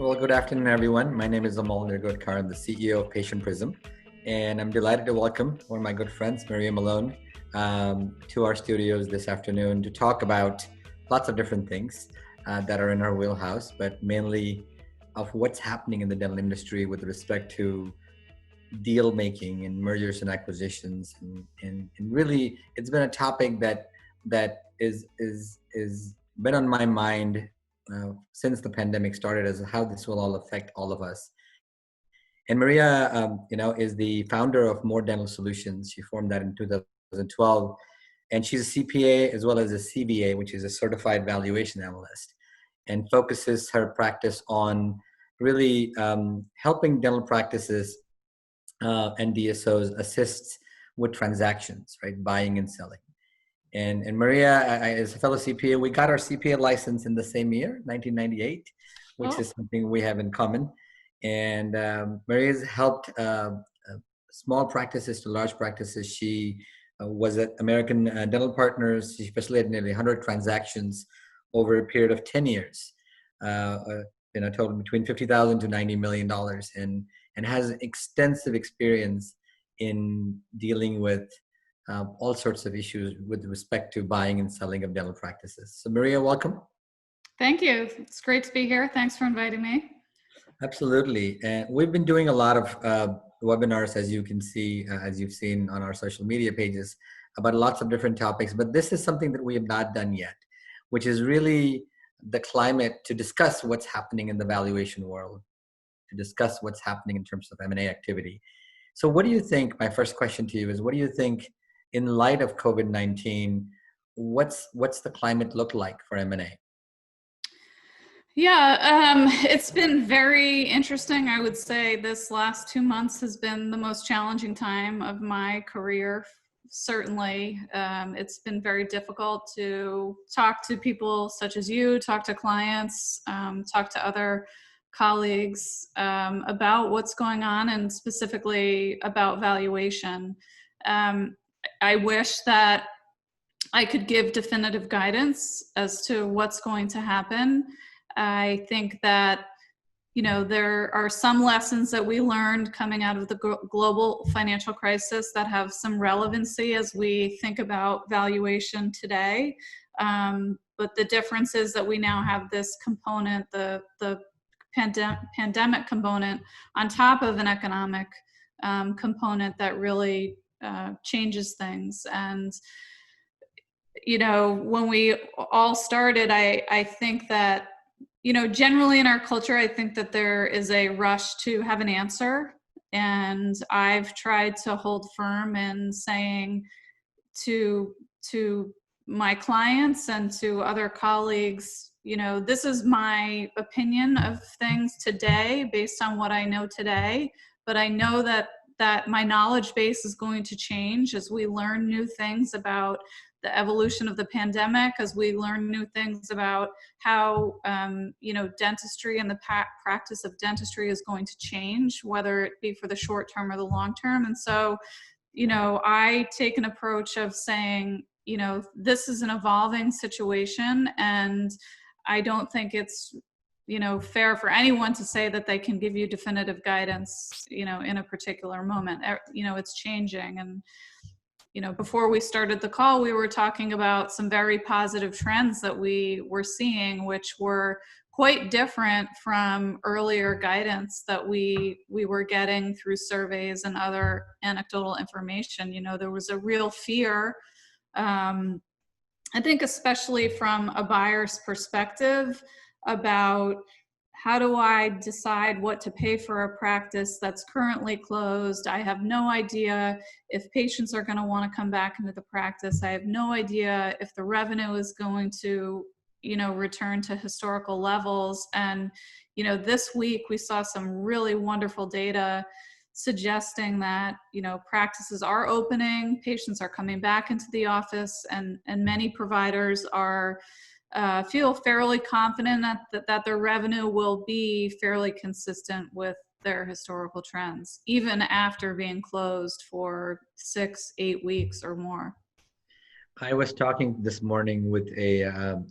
Well, good afternoon, everyone. My name is Amol Nirgudkar. I'm the CEO of Patient Prism, and I'm delighted to welcome one of my good friends, Maria Melone, to our studios this afternoon to talk about lots of different things that are in our wheelhouse, but mainly of what's happening in the dental industry with respect to deal making and mergers and acquisitions, and really, it's been a topic that is been on my mind since the pandemic started, as how this will all affect all of us. And Maria, is the founder of MORR Dental Solutions. She formed that in 2012, and she's a CPA as well as a CVA, which is a certified valuation analyst, and focuses her practice on really helping dental practices and DSOs assist with transactions, right, buying and selling. And Maria, as a fellow CPA, we got our CPA license in the same year, 1998, which is something we have in common. And Maria's helped small practices to large practices. She was at American Dental Partners. She facilitated nearly 100 transactions over a period of 10 years, total between $50,000 to $90 million, and has extensive experience in dealing with all sorts of issues with respect to buying and selling of dental practices. So Maria, welcome. Thank you. It's great to be here. Thanks for inviting me. Absolutely. And we've been doing a lot of webinars, as you can see, as you've seen on our social media pages, about lots of different topics. But this is something that we have not done yet, which is really the climate to discuss what's happening in the valuation world, to discuss what's happening in terms of M&A activity. So what do you think, my first question to you is, what do you think in light of COVID-19, what's the climate look like for M&A? Yeah, it's been very interesting. I would say this last 2 months has been the most challenging time of my career. Certainly, it's been very difficult to talk to people such as you, talk to clients, talk to other colleagues about what's going on, and specifically about valuation. I wish that I could give definitive guidance as to what's going to happen. I think that, there are some lessons that we learned coming out of the global financial crisis that have some relevancy as we think about valuation today. But the difference is that we now have this component, the pandemic component, on top of an economic component that really changes things. And when we all started, I think that, generally in our culture, I think that there is a rush to have an answer. And I've tried to hold firm in saying to my clients and to other colleagues, this is my opinion of things today based on what I know today. But I know that my knowledge base is going to change as we learn new things about the evolution of the pandemic, as we learn new things about how, dentistry and the practice of dentistry is going to change, whether it be for the short term or the long term. And so, I take an approach of saying, this is an evolving situation, and I don't think it's fair for anyone to say that they can give you definitive guidance, in a particular moment. It's changing. And, before we started the call, we were talking about some very positive trends that we were seeing, which were quite different from earlier guidance that we were getting through surveys and other anecdotal information. There was a real fear, I think, especially from a buyer's perspective, about how do I decide what to pay for a practice that's currently closed? I have no idea if patients are going to want to come back into the practice. I have no idea if the revenue is going to, return to historical levels. And, this week we saw some really wonderful data suggesting that, practices are opening, patients are coming back into the office, and many providers are feel fairly confident that their revenue will be fairly consistent with their historical trends, even after being closed for 6-8 weeks or more. I was talking this morning with a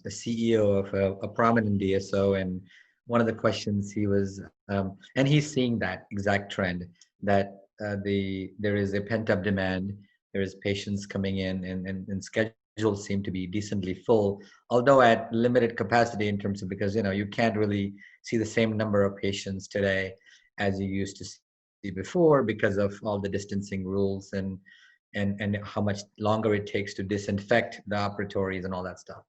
CEO of a prominent DSO, and one of the questions he was, and he's seeing that exact trend that there is a pent up demand. There is patients coming in, and schedules seem to be decently full, although at limited capacity in terms of, because you can't really see the same number of patients today as you used to see before because of all the distancing rules and how much longer it takes to disinfect the operatories and all that stuff.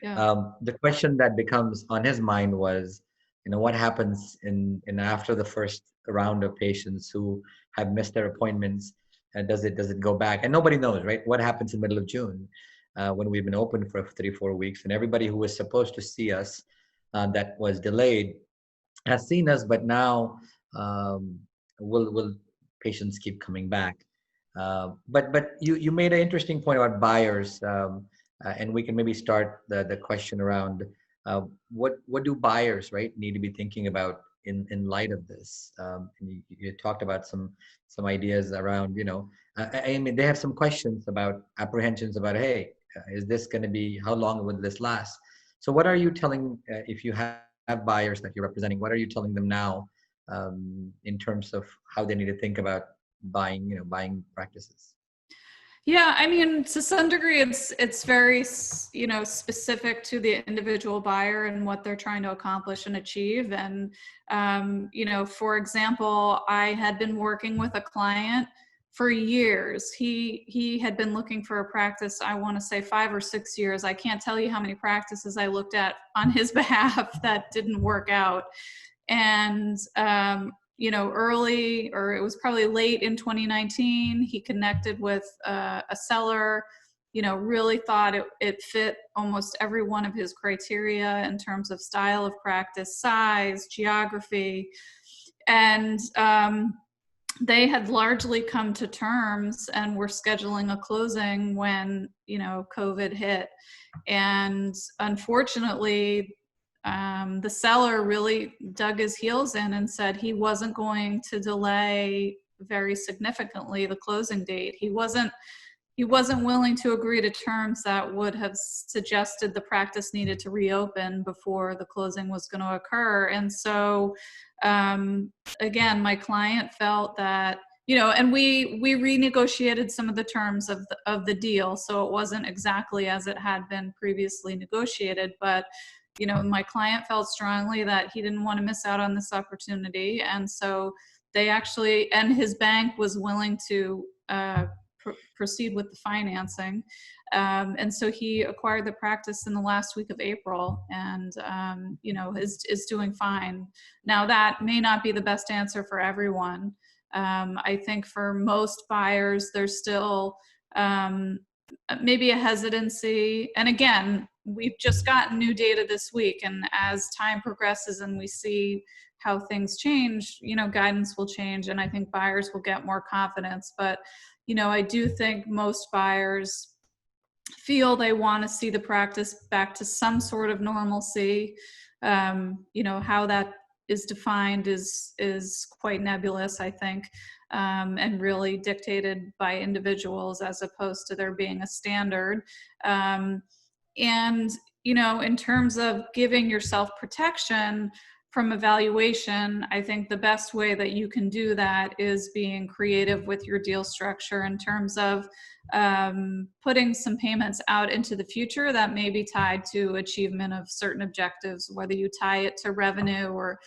Yeah. The question that becomes on his mind was, what happens in after the first round of patients who have missed their appointments? Does it go back? And nobody knows, right? What happens in the middle of June when we've been open for 3-4 weeks, and everybody who was supposed to see us that was delayed has seen us, but now um, will patients keep coming back? But you made an interesting point about buyers, and we can maybe start the question around what do buyers, right, need to be thinking about in light of this? And you talked about some ideas around, I mean, they have some questions about apprehensions about, hey, is this going to be, how long will this last? So what are you telling, if you have buyers that you're representing, what are you telling them now in terms of how they need to think about buying practices? Yeah, I mean, to some degree, it's very, specific to the individual buyer and what they're trying to accomplish and achieve. And, for example, I had been working with a client for years. He had been looking for a practice, I want to say 5 or 6 years. I can't tell you how many practices I looked at on his behalf that didn't work out. And early, or it was probably late in 2019, he connected with a seller, really thought it fit almost every one of his criteria in terms of style of practice, size, geography. And they had largely come to terms and were scheduling a closing when, COVID hit. And unfortunately, the seller really dug his heels in and said he wasn't going to delay very significantly the closing date. He wasn't willing to agree to terms that would have suggested the practice needed to reopen before the closing was going to occur. And so, again, my client felt that, and we renegotiated some of the terms of the deal, so it wasn't exactly as it had been previously negotiated, but my client felt strongly that he didn't want to miss out on this opportunity. And so they actually, and his bank was willing to proceed with the financing. And so he acquired the practice in the last week of April, and, is doing fine. Now, that may not be the best answer for everyone. I think for most buyers, there's still maybe a hesitancy. And again, we've just gotten new data this week, and as time progresses and we see how things change, guidance will change, and I think buyers will get more confidence. But I do think most buyers feel they want to see the practice back to some sort of normalcy. How that is defined is quite nebulous, I think, and really dictated by individuals as opposed to there being a standard. And, in terms of giving yourself protection from evaluation, I think the best way that you can do that is being creative with your deal structure in terms of putting some payments out into the future that may be tied to achievement of certain objectives, whether you tie it to revenue or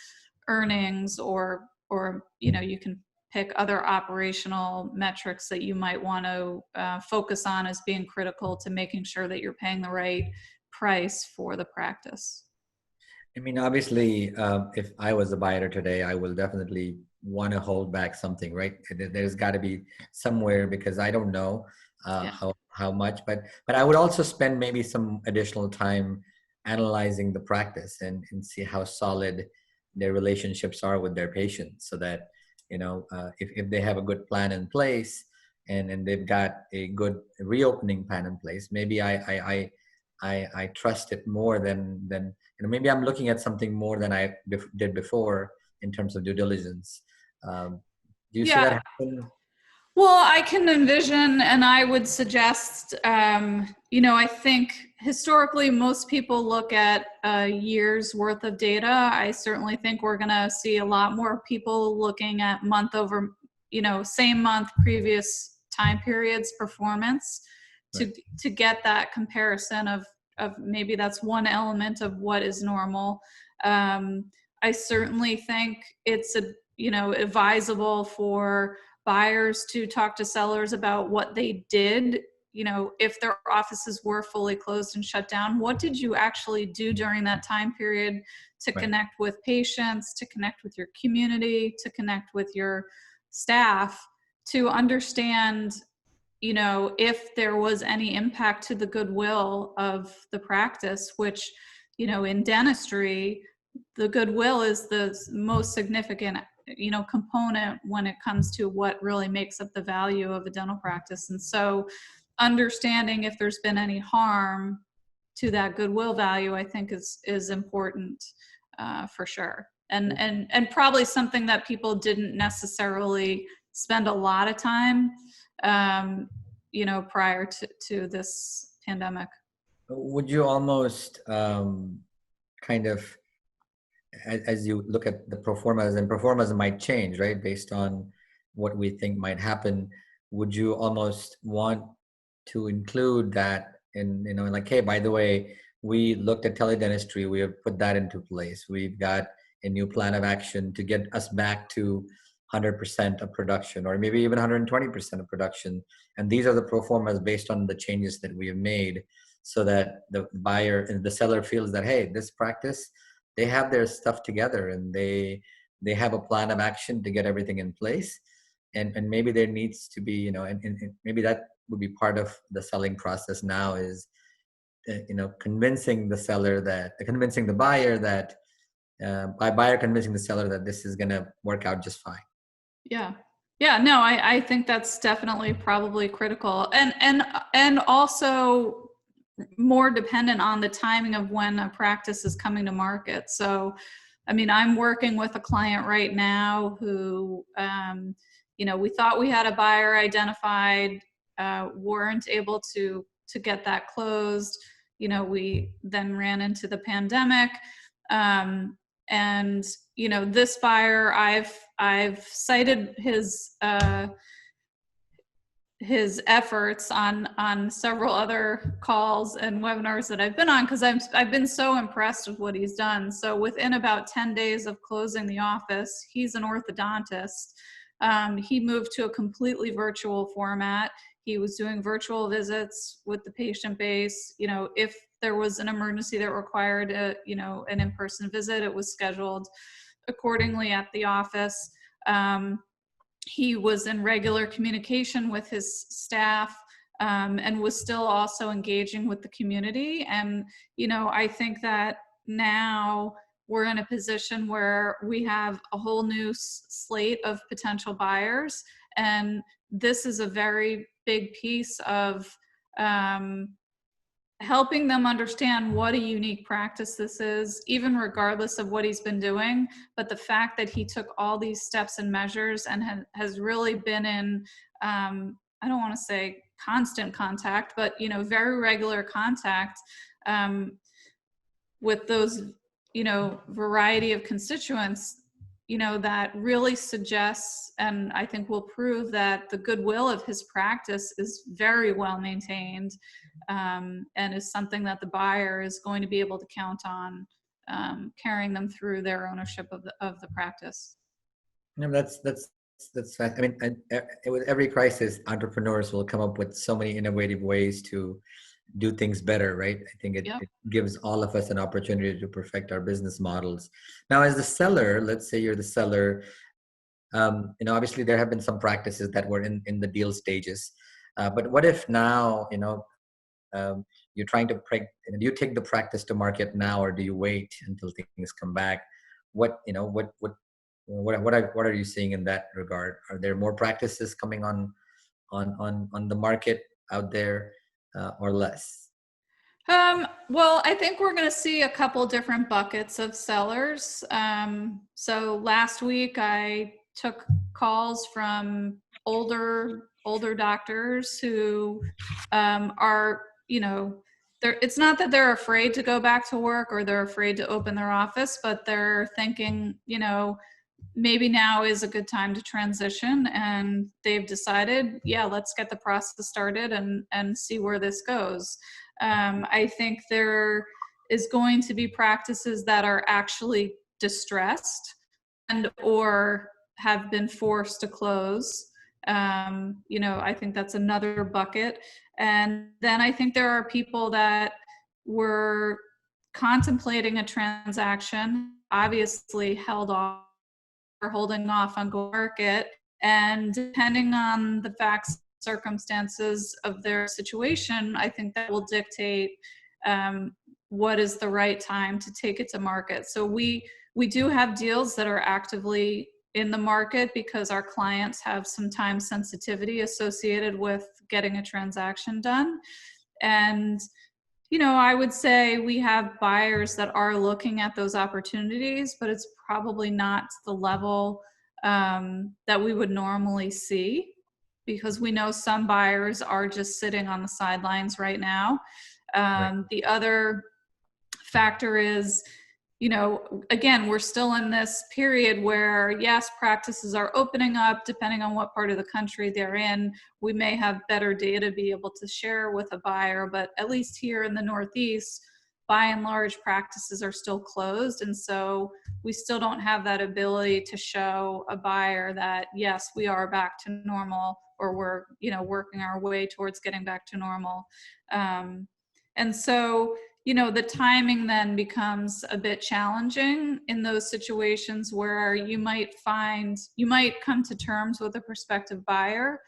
earnings, or you can pick other operational metrics that you might want to focus on as being critical to making sure that you're paying the right price for the practice. I mean, obviously, if I was a buyer today, I will definitely want to hold back something, right? There's got to be somewhere, because I don't know how much, but I would also spend maybe some additional time analyzing the practice and see how solid their relationships are with their patients, so that if they have a good plan in place and they've got a good reopening plan in place, maybe I trust it more than maybe I'm looking at something more than I did before in terms of due diligence. Do you see that happen? Well, I can envision, and I would suggest, I think historically, most people look at a year's worth of data. I certainly think we're going to see a lot more people looking at month over, same month, previous time periods performance to get that comparison of maybe that's one element of what is normal. I certainly think it's advisable for buyers to talk to sellers about what they did. If their offices were fully closed and shut down, what did you actually do during that time period to connect with patients, to connect with your community, to connect with your staff, to understand, if there was any impact to the goodwill of the practice, which, in dentistry, the goodwill is the most significant, component when it comes to what really makes up the value of a dental practice. And so understanding if there's been any harm to that goodwill value, I think is important for sure. And probably something that people didn't necessarily spend a lot of time, prior to this pandemic. Would you almost kind of, as you look at the proformas, and proformas might change, right, based on what we think might happen, would you almost want to include that in, like, hey, by the way, we looked at teledentistry, we have put that into place, we've got a new plan of action to get us back to 100% of production, or maybe even 120% of production, and these are the proformas based on the changes that we have made, so that the buyer and the seller feels that, hey, this practice, they have their stuff together, and they have a plan of action to get everything in place. And maybe there needs to be, and maybe that would be part of the selling process now, is convincing the buyer that buyer convincing the seller that this is going to work out just fine. Yeah, no, I think that's definitely probably critical, and also more dependent on the timing of when a practice is coming to market. So, I mean, I'm working with a client right now who, we thought we had a buyer identified, weren't able to get that closed. We then ran into the pandemic. And, this buyer, I've cited his efforts on several other calls and webinars that I've been on, because I've been so impressed with what he's done. So within about 10 days of closing the office, he's an orthodontist. He moved to a completely virtual format. He was doing virtual visits with the patient base. If there was an emergency that required an in-person visit, it was scheduled accordingly at the office. He was in regular communication with his staff, and was still also engaging with the community. And, I think that now we're in a position where we have a whole new slate of potential buyers. And this is a very big piece of helping them understand what a unique practice this is, even regardless of what he's been doing. But the fact that he took all these steps and measures and has really been in, I don't want to say constant contact, but, very regular contact with those, variety of constituents, that really suggests, and I think will prove, that the goodwill of his practice is very well maintained, and is something that the buyer is going to be able to count on, carrying them through their ownership of the practice. That's fine. I mean, with every crisis, entrepreneurs will come up with so many innovative ways to do things better, right? I think it gives all of us an opportunity to perfect our business models. Now, as the seller, let's say you're the seller, obviously there have been some practices that were in the deal stages, but what if now, you're trying to do you take the practice to market now, or do you wait until things come back? What are you seeing in that regard? Are there more practices coming on the market out there, or less? Well, I think we're going to see a couple different buckets of sellers. So last week I took calls from older doctors who are, It's not that they're afraid to go back to work or they're afraid to open their office, but they're thinking, maybe now is a good time to transition, and they've decided, yeah, let's get the process started and see where this goes. I think there is going to be practices that are actually distressed and or have been forced to close. I think that's another bucket. And then I think there are people that were contemplating a transaction, obviously held off or holding off on go market, and depending on the facts circumstances of their situation, I think that will dictate what is the right time to take it to market. So we do have deals that are actively in the market because our clients have some time sensitivity associated with getting a transaction done. And I would say we have buyers that are looking at those opportunities, but it's probably not to the level that we would normally see, because we know some buyers are just sitting on the sidelines right now. Right. The other factor is, again, we're still in this period where, yes, practices are opening up. Depending on what part of the country they're in, we may have better data to be able to share with a buyer, but at least here in the Northeast, by and large, practices are still closed. And so we still don't have that ability to show a buyer that, yes, we are back to normal, or we're, working our way towards getting back to normal. And so, the timing then becomes a bit challenging in those situations where you might come to terms with a prospective buyer,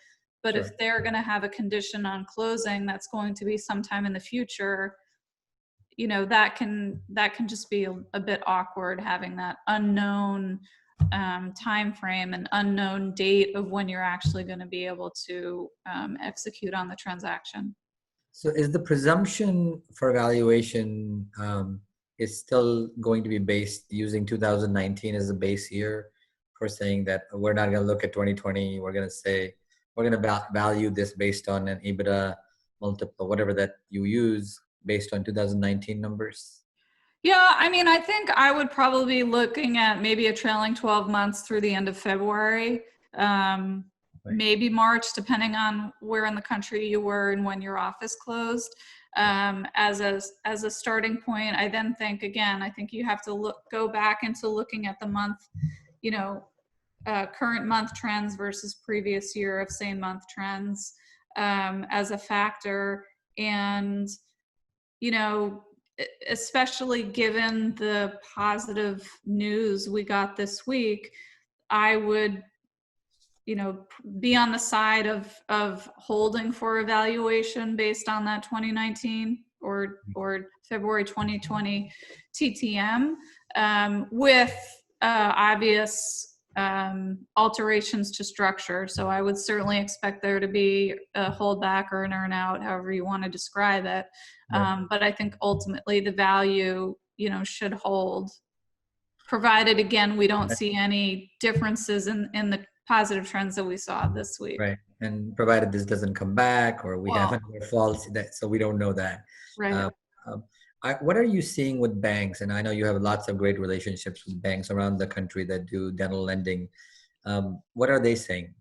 but Sure. if they're going to have a condition on closing that's going to be sometime in the future, that can just be a bit awkward, having that unknown time frame and unknown date of when you're actually going to be able to execute on the transaction. So is the presumption for evaluation is still going to be based using 2019 as a base year for saying that we're not going to look at 2020. We're going to say we're going to value this based on an EBITDA multiple, whatever that you use, based on 2019 numbers? Yeah, I think I would probably be looking at maybe a trailing 12 months through the end of February. Right. Maybe March, depending on where in the country you were and when your office closed. As a starting point, I then think, again, I think you have to go back into looking at the month, current month trends versus previous year of same month trends as a factor. And, especially given the positive news we got this week, I would be on the side of holding for evaluation based on that 2019 or February 2020 TTM with obvious alterations to structure. So I would certainly expect there to be a holdback or an earn out, however you want to describe it. But I think ultimately the value, should hold, provided, again, we don't see any differences in the positive trends that we saw this week. Right. And provided this doesn't come back or we have another false, so we don't know that. Right. What are you seeing with banks? And I know you have lots of great relationships with banks around the country that do dental lending. What are they saying?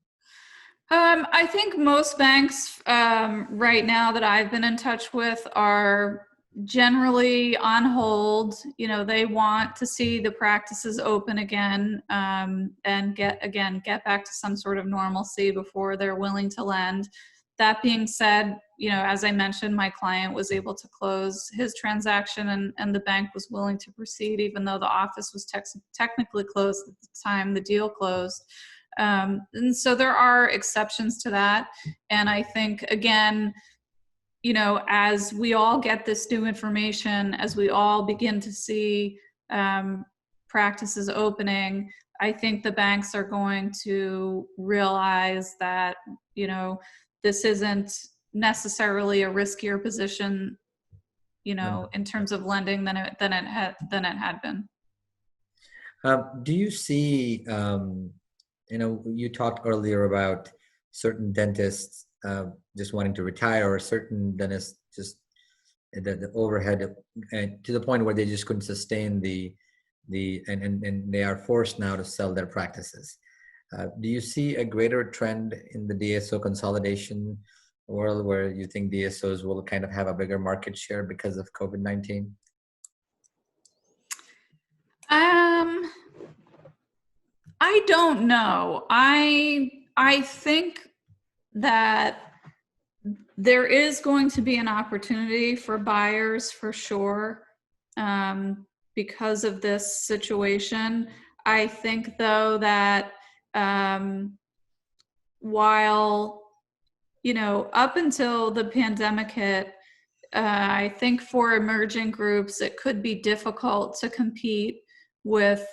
I think most banks right now that I've been in touch with are generally on hold. They want to see the practices open again and get back to some sort of normalcy before they're willing to lend. That being said, as I mentioned, my client was able to close his transaction and the bank was willing to proceed, even though the office was technically closed at the time the deal closed. And so there are exceptions to that. And I think, again, as we all get this new information, as we all begin to see practices opening, I think the banks are going to realize that, this isn't necessarily a riskier position, in terms of lending than it had been. Do you see, you talked earlier about certain dentists just wanting to retire, or certain dentists just the overhead to the point where they just couldn't sustain and they are forced now to sell their practices. Do you see a greater trend in the DSO consolidation world where you think DSOs will kind of have a bigger market share because of COVID-19? I don't know. I think that there is going to be an opportunity for buyers for sure, because of this situation. I think though that while, up until the pandemic hit, I think for emerging groups, it could be difficult to compete with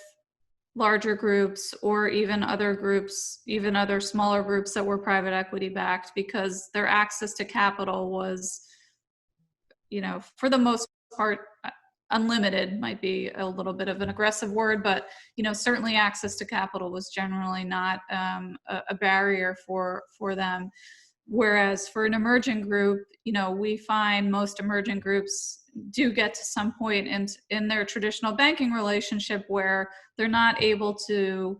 larger groups or even other groups, even other smaller groups that were private equity backed, because their access to capital was, for the most part, unlimited might be a little bit of an aggressive word, but certainly access to capital was generally not a barrier for them. Whereas for an emerging group, we find most emerging groups do get to some point in their traditional banking relationship where they're not able to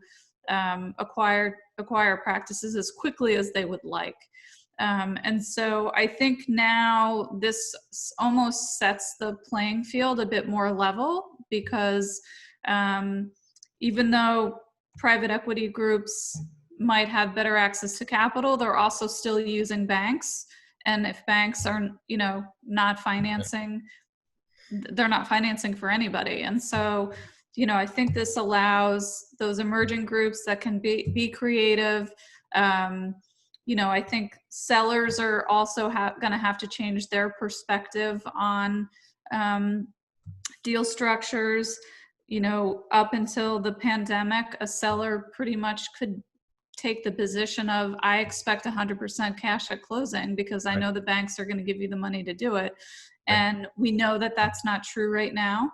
acquire practices as quickly as they would like. And so I think now this almost sets the playing field a bit more level, because even though private equity groups might have better access to capital, they're also still using banks. And if banks are, not financing, they're not financing for anybody. And so, I think this allows those emerging groups that can be creative. I think sellers are also going to have to change their perspective on deal structures. Up until the pandemic, a seller pretty much could take the position of, I expect 100% cash at closing because I know the banks are going to give you the money to do it. And we know that that's not true right now.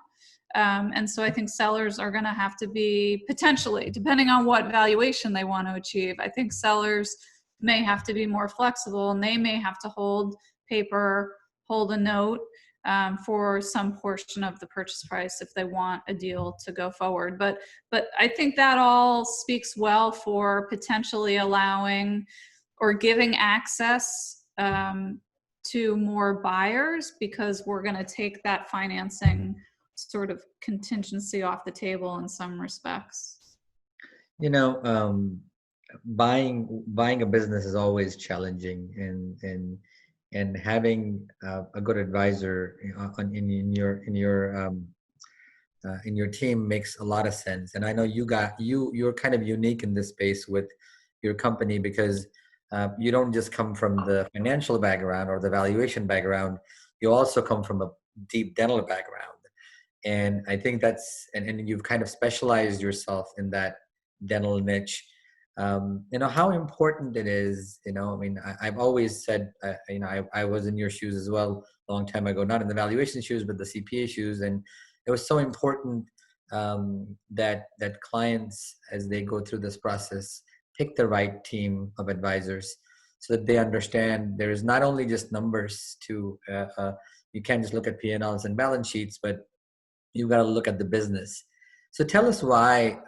And so I think sellers are going to have to be, potentially, depending on what valuation they want to achieve, I think sellers may have to be more flexible, and they may have to hold a note for some portion of the purchase price if they want a deal to go forward. But I think that all speaks well for potentially allowing or giving access to more buyers, because we're going to take that financing sort of contingency off the table in some respects. Buying a business is always challenging, and having a good advisor in your team makes a lot of sense. And I know you're kind of unique in this space with your company, because you don't just come from the financial background or the valuation background, you also come from a deep dental background. And I think and you've kind of specialized yourself in that dental niche. How important it is, I've always said, I was in your shoes as well a long time ago, not in the valuation shoes, but the CPA shoes. And it was so important that clients, as they go through this process, pick the right team of advisors so that they understand there is not only just numbers to, you can't just look at P&Ls and balance sheets, but you got to look at the business. So tell us why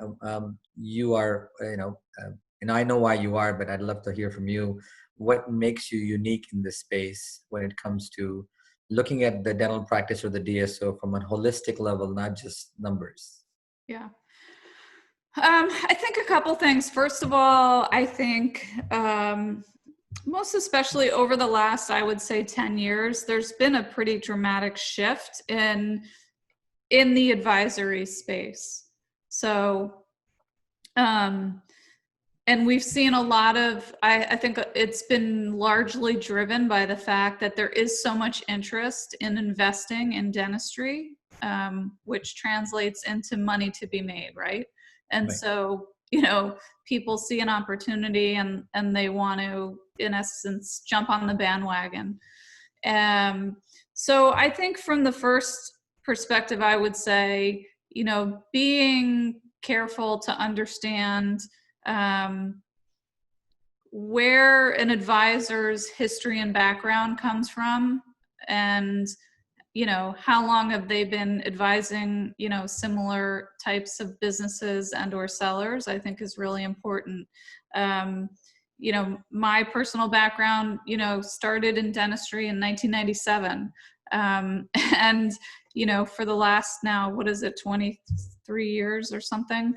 you are, and I know why you are, but I'd love to hear from you. What makes you unique in this space when it comes to looking at the dental practice or the DSO from a holistic level, not just numbers? Yeah. I think a couple things. First of all, I think most especially over the last, I would say 10 years, there's been a pretty dramatic shift in the advisory space. So, and we've seen a lot of, I think it's been largely driven by the fact that there is so much interest in investing in dentistry, which translates into money to be made, right? And so, people see an opportunity and they want to, in essence, jump on the bandwagon. So I think from the first perspective, I would say, being careful to understand where an advisor's history and background comes from, and how long have they been advising, similar types of businesses and or sellers, I think is really important. Um, my personal background, started in dentistry in 1997. And, for the last now, what is it, 23 years or something?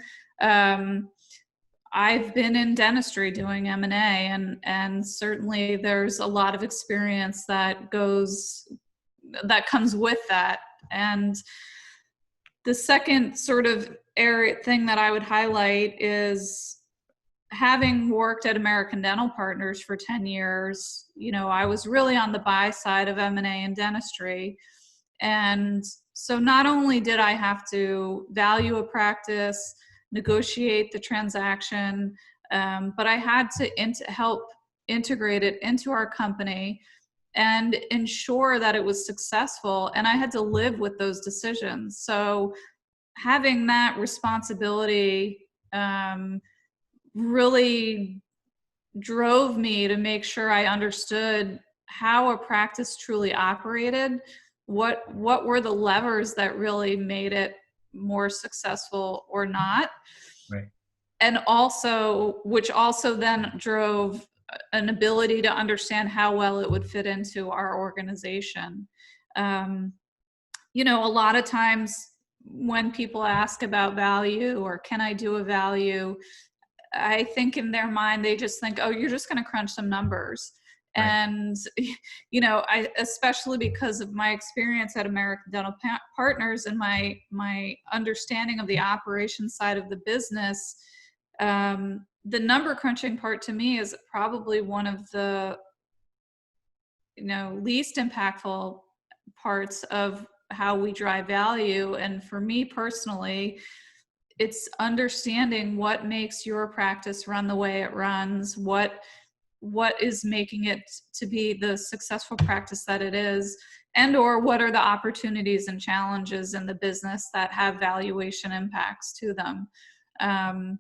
I've been in dentistry doing M&A, and certainly there's a lot of experience that comes with that. And the second sort of area thing that I would highlight is having worked at American Dental Partners for 10 years, I was really on the buy side of M&A in dentistry. And so not only did I have to value a practice, negotiate the transaction, but I had to help integrate it into our company and ensure that it was successful. And I had to live with those decisions. So having that responsibility really drove me to make sure I understood how a practice truly operated, what were the levers that really made it more successful or not. Right. And also, which also then drove an ability to understand how well it would fit into our organization. A lot of times when people ask about value or can I do a value, I think in their mind, they just think, oh, you're just going to crunch some numbers. Right. And, I, especially because of my experience at American Dental Partners and my understanding of the operation side of the business, the number crunching part to me is probably one of the, least impactful parts of how we drive value. And for me personally, it's understanding what makes your practice run the way it runs, what is making it to be the successful practice that it is, and or what are the opportunities and challenges in the business that have valuation impacts to them. And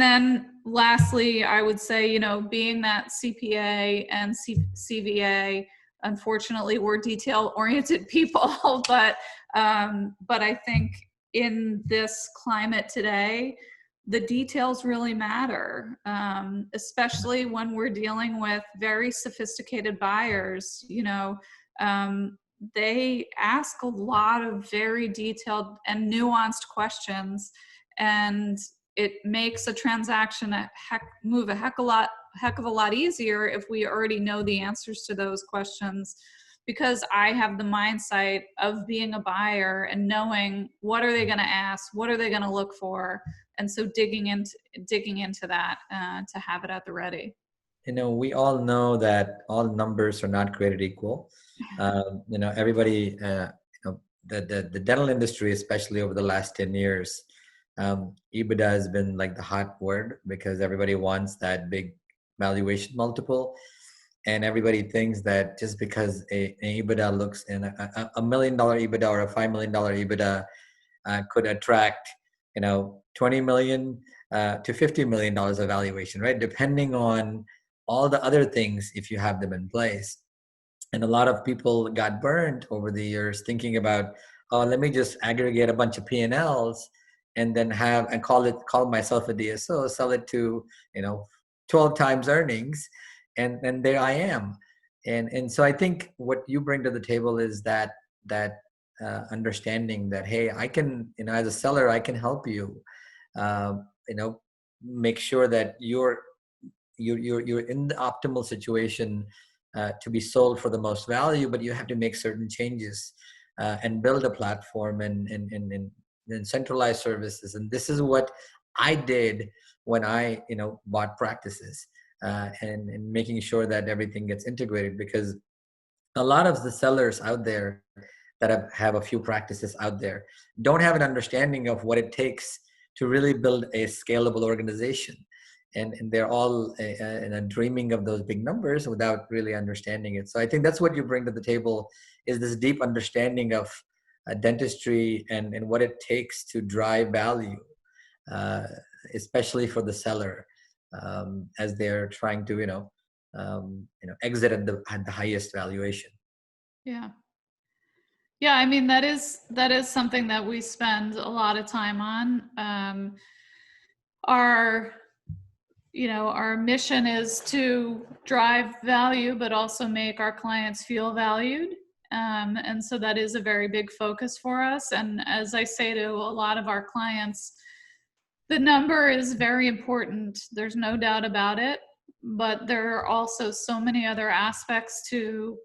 then lastly, I would say, being that CPA and CVA, unfortunately, we're detail-oriented people, but I think in this climate today, the details really matter, especially when we're dealing with very sophisticated buyers. They ask a lot of very detailed and nuanced questions, and it makes a transaction move a heck of a lot easier if we already know the answers to those questions, because I have the mindset of being a buyer and knowing what are they going to ask, what are they going to look for, and so digging into that to have it at the ready. We all know that all numbers are not created equal. Everybody, the dental industry, especially over the last 10 years, EBITDA has been like the hot word because everybody wants that big valuation multiple. And everybody thinks that just because an EBITDA looks in $1 million EBITDA or a $5 million EBITDA could attract, $20 million to $50 million of valuation, right? Depending on all the other things, if you have them in place. And a lot of people got burned over the years thinking about, oh, let me just aggregate a bunch of P&Ls and then call myself a DSO, sell it to, 12 times earnings. And there I am. And so I think what you bring to the table is that understanding that, hey, I can, as a seller, I can help you, make sure that you're in the optimal situation to be sold for the most value, but you have to make certain changes and build a platform and centralize services. And this is what I did when I, bought practices and making sure that everything gets integrated, because a lot of the sellers out there that have a few practices out there don't have an understanding of what it takes to really build a scalable organization. And they're all dreaming of those big numbers without really understanding it. So I think that's what you bring to the table, is this deep understanding of dentistry and what it takes to drive value, especially for the seller as they're trying to exit at the highest valuation. Yeah. Yeah, I mean, that is something that we spend a lot of time on. Our, our mission is to drive value, but also make our clients feel valued. And so that is a very big focus for us. And as I say to a lot of our clients, the number is very important. There's no doubt about it. But there are also so many other aspects to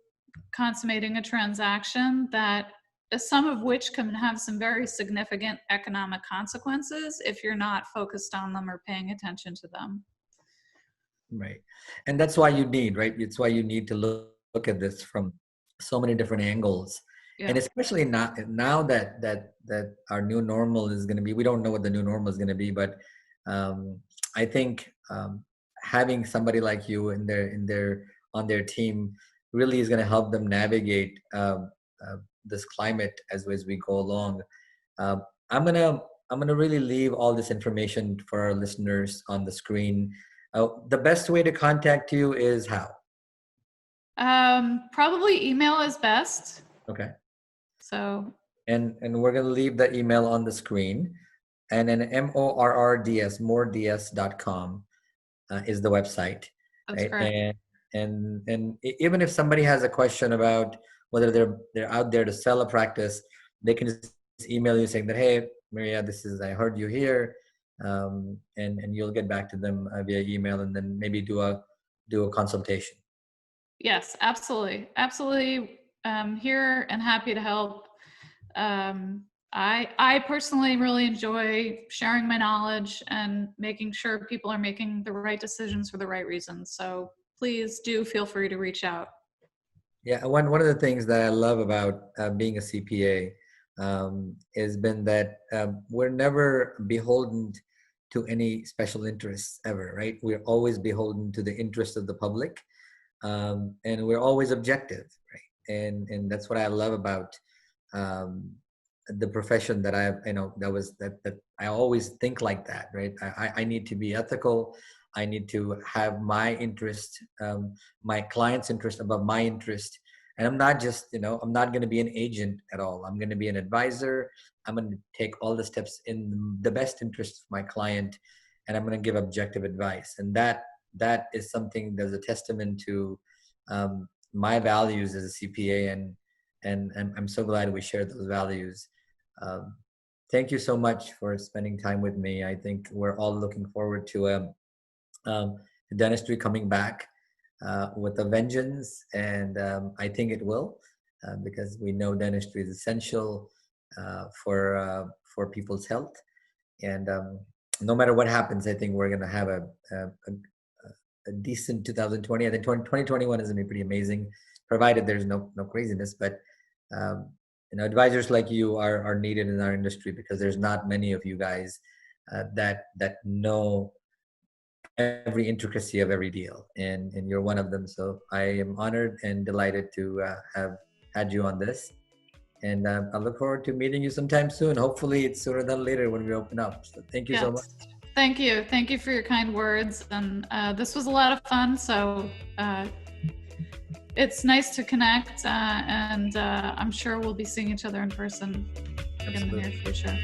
consummating a transaction that some of which can have some very significant economic consequences if you're not focused on them or paying attention to them. Right. And that's why you need, right? It's why you need to look at this from so many different angles. Yeah. And especially now that our new normal is going to be, we don't know what the new normal is going to be, but I think having somebody like you on their team really is going to help them navigate this climate as we go along. I'm gonna really leave all this information for our listeners on the screen. The best way to contact you is how? Probably email is best. Okay. So. And we're gonna leave the email on the screen, and then MORRDS moreds.com is the website. That's Right? correct. And even if somebody has a question about whether they're out there to sell a practice, they can just email you saying that, hey, Maria, I heard you here, and you'll get back to them via email, and then maybe do a consultation. Yes, absolutely. Here and happy to help. I personally really enjoy sharing my knowledge and making sure people are making the right decisions for the right reasons. So please do feel free to reach out. Yeah, one of the things that I love about being a CPA has been that we're never beholden to any special interests ever, right? We're always beholden to the interest of the public, and we're always objective, right? And that's what I love about the profession that that I always think like that, right? I need to be ethical. I need to have my interest, my client's interest above my interest. And I'm not just, I'm not going to be an agent at all. I'm going to be an advisor. I'm going to take all the steps in the best interest of my client, and I'm going to give objective advice. And that is something that's a testament to my values as a CPA, and I'm so glad we share those values. Thank you so much for spending time with me. I think we're all looking forward to dentistry coming back with a vengeance, and I think it will, because we know dentistry is essential for people's health. And no matter what happens, I think we're going to have a decent 2020. I think 2021 is going to be pretty amazing, provided there's no craziness. But advisors like you are needed in our industry, because there's not many of you guys that know every intricacy of every deal, and you're one of them. So I am honored and delighted to have had you on this, and I look forward to meeting you sometime soon. Hopefully it's sooner than later when we open up. So thank you so much. Thank you for your kind words, and this was a lot of fun. So it's nice to connect, and I'm sure we'll be seeing each other in person in the near future.